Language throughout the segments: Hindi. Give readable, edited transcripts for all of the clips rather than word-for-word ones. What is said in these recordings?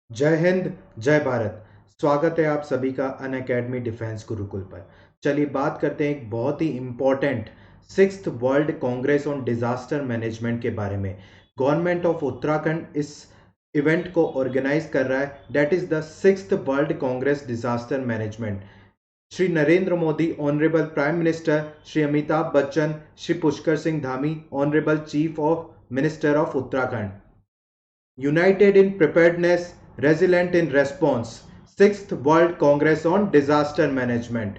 जय हिंद, जय भारत। स्वागत है आप सभी का अनअकैडमी डिफेंस गुरुकुल पर। चलिए बात करते हैं एक बहुत ही important sixth world Congress on disaster management के बारे में। गवर्नमेंट ऑफ उत्तराखंड इस इवेंट को ऑर्गेनाइज कर रहा है, that is the sixth world Congress disaster management. Shri Narendra Modi, honourable prime minister, Shri Amitabh Bachchan, Shri Pushkar Singh Dhami, honourable chief of minister of Uttarakhand. United in Preparedness, Resilient in Response, sixth world Congress on disaster management.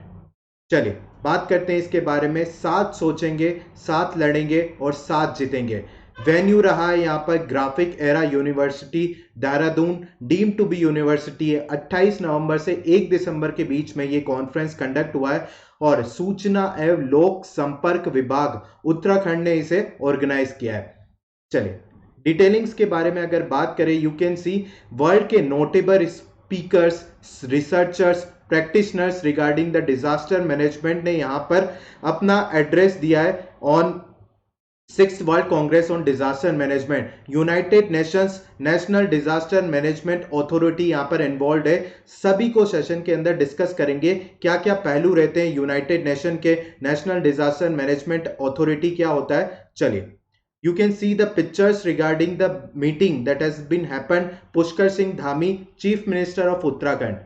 चलिए बात करते हैं इसके बारे में। साथ सोचेंगे, साथ लड़ेंगे और साथ जीतेंगे। वेन्यू रहा है यहाँ पर Graphic Era University Dehradun, deemed to be university है। 28 नवंबर से 1 दिसंबर के बीच में ये कॉन्फ्रेंस कंडक्ट हुआ है और सूचना एवं लोक संपर्क विभाग उत्तराखंड ने इसे ऑर्गेनाइज किया है। चलिए डिटेलिंग्स के बारे में अगर बात करें, यू कैन सी वर्ल्ड के notable speakers, researchers, practitioners regarding the disaster management ने यहां पर अपना एड्रेस दिया है on sixth world Congress on disaster management. United Nations national Disaster Management authority यहां पर इन्वॉल्व है। सभी को सेशन के अंदर डिस्कस करेंगे क्या क्या पहलू रहते हैं यूनाइटेड नेशन के। नेशनल डिजास्टर मैनेजमेंट अथॉरिटी क्या होता है, चलिए you can see the pictures regarding the meeting that has been happened. Pushkar Singh Dhami, Chief Minister of Uttarakhand,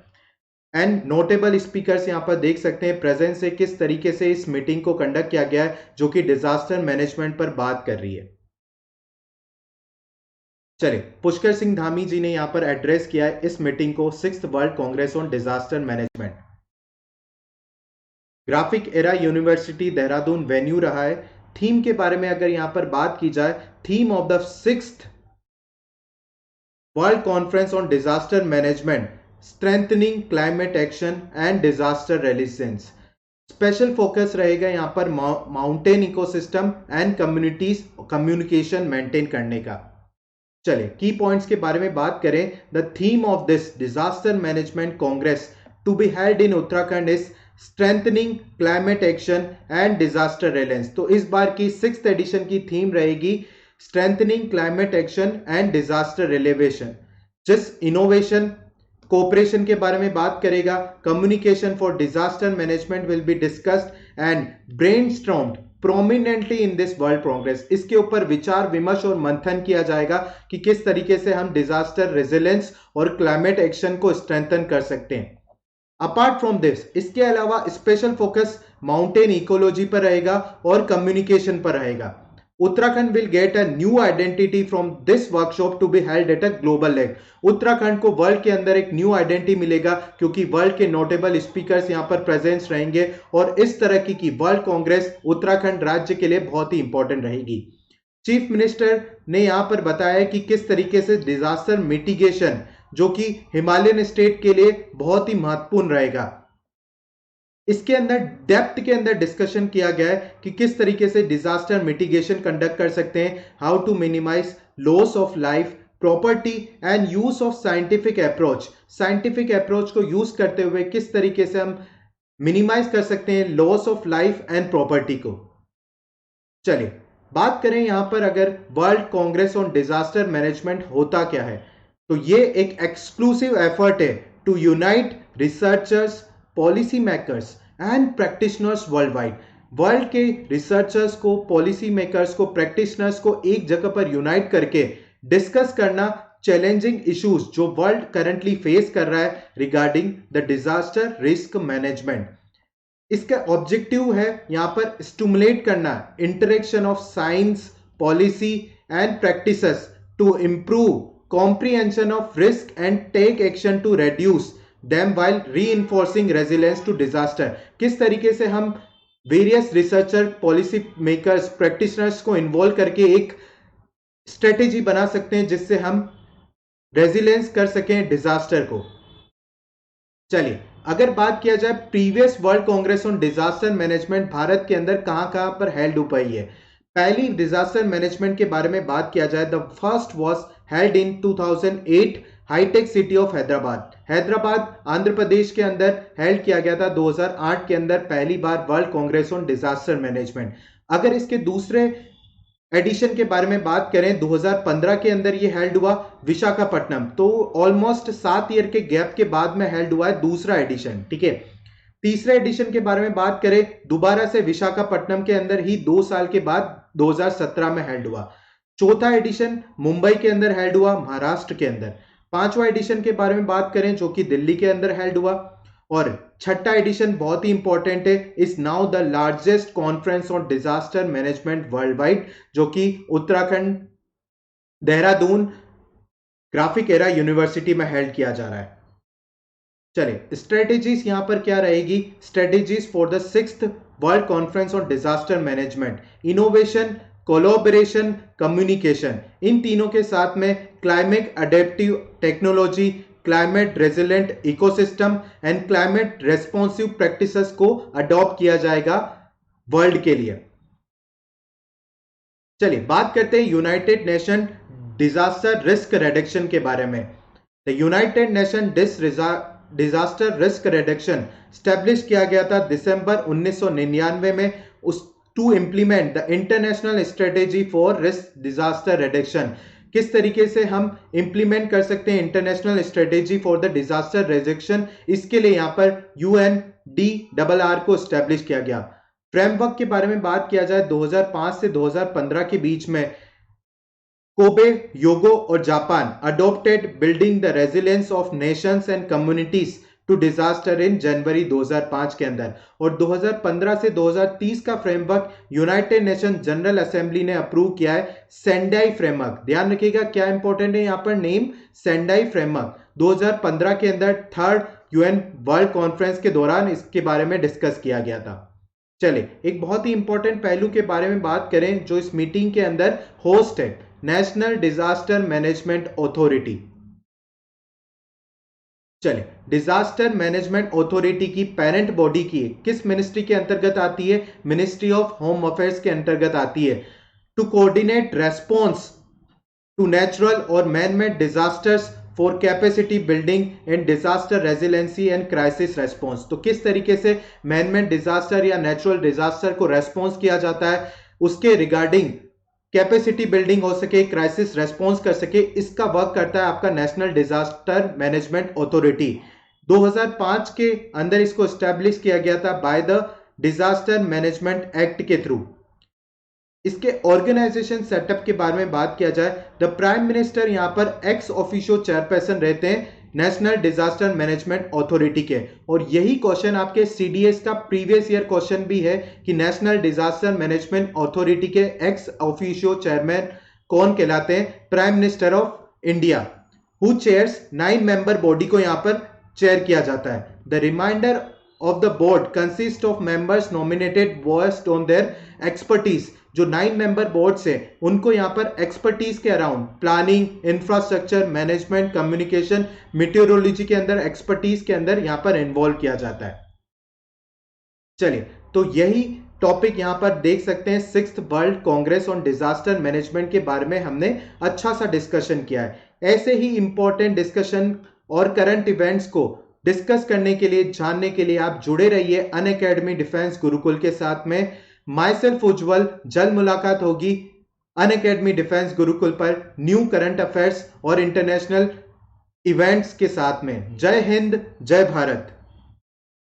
and notable speakers यहां पर देख सकते हैं प्रेजेंस से किस तरीके से इस मीटिंग को कंडक्ट किया गया है, जो कि डिजास्टर मैनेजमेंट पर बात कर रही है। चलिए पुष्कर सिंह धामी जी ने यहां पर एड्रेस किया है इस मीटिंग को, sixth world Congress on disaster management. Graphic Era University Dehradun venue रहा है। थीम के बारे में अगर यहां पर बात की जाए, theme of the sixth world conference on disaster management, strengthening climate action and disaster resilience. Special focus रहेगा यहां पर mountain ecosystem and communities communication maintain करने का। चलिए की पॉइंट्स के बारे में बात करें। The theme of this disaster management congress to be held in Uttarakhand is strengthening climate action and disaster resilience. तो इस बार की सिक्स्थ एडिशन की थीम रहेगी strengthening climate action and disaster resilience. जिस इनोवेशन कोऑपरेशन के बारे में बात करेगा। Communication for disaster management will be discussed and brainstormed prominently in this world congress. इसके ऊपर विचार विमर्श और मंथन किया जाएगा कि किस तरीके से हम डिजास्टर रेजिलियंस और क्लाइमेट एक्शन को स्ट्रेंथन कर सकते हैं। अपार्ट फ्रॉम दिस, इसके अलावा स्पेशल फोकस माउंटेन इकोलॉजी पर रहेगा और कम्युनिकेशन पर रहेगा। Uttarakhand will get a new identity from this workshop to be held at a global level. Uttarakhand को वर्ल्ड के अंदर एक न्यू आइडेंटिटी मिलेगा क्योंकि वर्ल्ड के नोटेबल स्पीकर्स यहां पर प्रेजेंस रहेंगे और इस तरह की वर्ल्ड कांग्रेस उत्तराखंड राज्य के लिए बहुत ही इंपॉर्टेंट रहेगी। चीफ मिनिस्टर ने यहां पर बताया कि किस तरीके से डिजास्टर मिटिगेशन, जो कि हिमालयन स्टेट के लिए बहुत ही महत्वपूर्ण रहेगा, इसके अंदर डेप्थ के अंदर डिस्कशन किया गया है कि किस तरीके से डिजास्टर मिटिगेशन कंडक्ट कर सकते हैं, how to minimise loss of life, property and use of scientific approach. Scientific approach को यूज करते हुए किस तरीके से हम मिनिमाइज कर सकते हैं loss of life and property को। चलिए बात करें यहां पर अगर World Congress on disaster Management होता क्या है, तो ये एक एक्सक्लूसिव एफर्ट है to unite researchers, policy makers and practitioners worldwide. World के रिसर्चर्स को, पॉलिसी मेकर्स को, प्रैक्टिशनर्स को एक जगह पर यूनाइट करके डिस्कस करना चैलेंजिंग इश्यूज जो वर्ल्ड करंटली फेस कर रहा है regarding the disaster risk management. इसका ऑब्जेक्टिव है यहां पर स्टिमुलेट करना interaction of science, policy and practices to improve comprehension of risk and take action to reduce them while reinforcing resilience to disaster. किस तरीके से हम various researcher, policy makers, practitioners को इन्वॉल्व करके एक स्ट्रेटेजी बना सकते हैं जिससे हम रेजिलियंस कर सकें डिजास्टर को। चलिए अगर बात किया जाए previous world Congress on disaster management Bharat के अंदर कहां पर हेल्ड हो पाई है। पहली डिजास्टर मैनेजमेंट के बारे में बात किया जाए, the first was held in 2008 hitech city of Hyderabad. Hyderabad Andhra Pradesh के अंदर हेल्ड किया गया था 2008 के अंदर पहली बार world Congress on disaster management. अगर इसके दूसरे एडिशन के बारे में बात करें 2015 के अंदर ये हेल्ड हुआ विशाखापट्टनम, तो ऑलमोस्ट 7 ईयर के गैप के बाद में हेल्ड हुआ है दूसरा एडिशन। ठीक है, तीसरे एडिशन के बारे में बात करें दोबारा से विशाखापट्टनम के अंदर ही 2 साल के बाद 2017 में हेल्ड हुआ। चौथा एडिशन मुंबई के अंदर हेल्ड हुआ, महाराष्ट्र के अंदर। पांचवा एडिशन के बारे में बात करें जो कि दिल्ली के अंदर हेल्ड हुआ। और छठा एडिशन बहुत ही इंपॉर्टेंट है, is now the largest conference on disaster management world wide, जो कि Uttarakhand Dehradun graphic Era university में हेल्ड किया जा रहा है। चलिए स्ट्रेटेजीज यहां पर क्या रहेगी, strategies for the 6th world conference on disaster management, innovation, collaboration, communication, इन तीनों के साथ में climate adaptive technology, climate resilient ecosystem and climate responsive practices को अडॉप्ट किया जाएगा वर्ल्ड के लिए। चलिए बात करते हैं united nation disaster risk reduction के बारे में। The united nation disaster risk reduction establish किया गया था दिसंबर 1999 में, उस to implement the international strategy for risk disaster reduction. किस तरीके से हम इंप्लीमेंट कर सकते हैं international strategy for the disaster reduction, इसके लिए यहां पर UNDRR को स्टैब्लिश किया गया। फ्रेमवर्क के बारे में बात किया जाए 2005 से 2015 के बीच में कोबे, योगो और Japan adopted building the resilience of nations and communities to disaster in January 2005 के अंदर। और 2015 से 2030 का framework united nation general assembly ने अप्रूव किया है, सेंडाई फ्रेमवर्क। ध्यान रखिएगा क्या इंपॉर्टेंट है यहां पर नेम, सेंडाई फ्रेमवर्क। 2015 के अंदर 3rd UN वर्ल्ड कॉन्फ्रेंस के दौरान इसके बारे में डिस्कस किया गया था। चलिए एक बहुत ही इंपॉर्टेंट पहलू के बारे में बात करें जो इस मीटिंग के अंदर होस्ट है, नेशनल डिजास्टर मैनेजमेंट अथॉरिटी। चलिए डिजास्टर मैनेजमेंट अथॉरिटी की पेरेंट बॉडी की किस मिनिस्ट्री के अंतर्गत आती है, मिनिस्ट्री ऑफ होम अफेयर्स के अंतर्गत आती है। To coordinate response to natural और man made disasters for capacity building and disaster resiliency and crisis response. तो किस तरीके से मैन मेड डिजास्टर या नेचुरल डिजास्टर को रेस्पॉन्स किया जाता है, उसके रिगार्डिंग कैपेसिटी बिल्डिंग हो सके, क्राइसिस रेस्पॉन्स कर सके, इसका वर्क करता है आपका नेशनल डिजास्टर मैनेजमेंट अथॉरिटी। 2005 के अंदर इसको एस्टैब्लिश किया गया था by the disaster management act के थ्रू। इसके ऑर्गेनाइजेशन सेटअप के बारे में बात किया जाए, द प्राइम मिनिस्टर यहां पर एक्स ऑफिशियो चेयरपर्सन रहते हैं नेशनल डिजास्टर मैनेजमेंट अथॉरिटी के। और यही क्वेश्चन आपके CDS का प्रीवियस ईयर क्वेश्चन भी है कि नेशनल डिजास्टर मैनेजमेंट अथॉरिटी के एक्स ऑफिशियो चेयरमैन कौन कहलाते हैं, Prime Minister of India, who chairs 9 member body को यहां पर चेयर किया जाता है। The reminder of the board consist of members nominated based on their expertise. जो 9 मेंबर बोर्ड से उनको यहां पर एक्सपर्टीज के around planning, infrastructure, management, communication, meteorology के अंदर एक्सपर्टीज के अंदर यहां पर इन्वॉल्व किया जाता है। चलिए तो यही टॉपिक यहां पर देख सकते हैं 6th world Congress on disaster management के बारे में हमने अच्छा सा डिस्कशन किया है। ऐसे ही इंपॉर्टेंट डिस्कशन और करंट इवेंट्स को डिस्कस करने के लिए, जानने के लिए आप जुड़े रहिए अनअकैडमी डिफेंस गुरुकुल के साथ में। माई सेल्फ उज्जवल, जल्द मुलाकात होगी अनअकैडमी डिफेंस गुरुकुल पर न्यू करंट अफेयर्स और इंटरनेशनल इवेंट्स के साथ में। जय हिंद, जय भारत।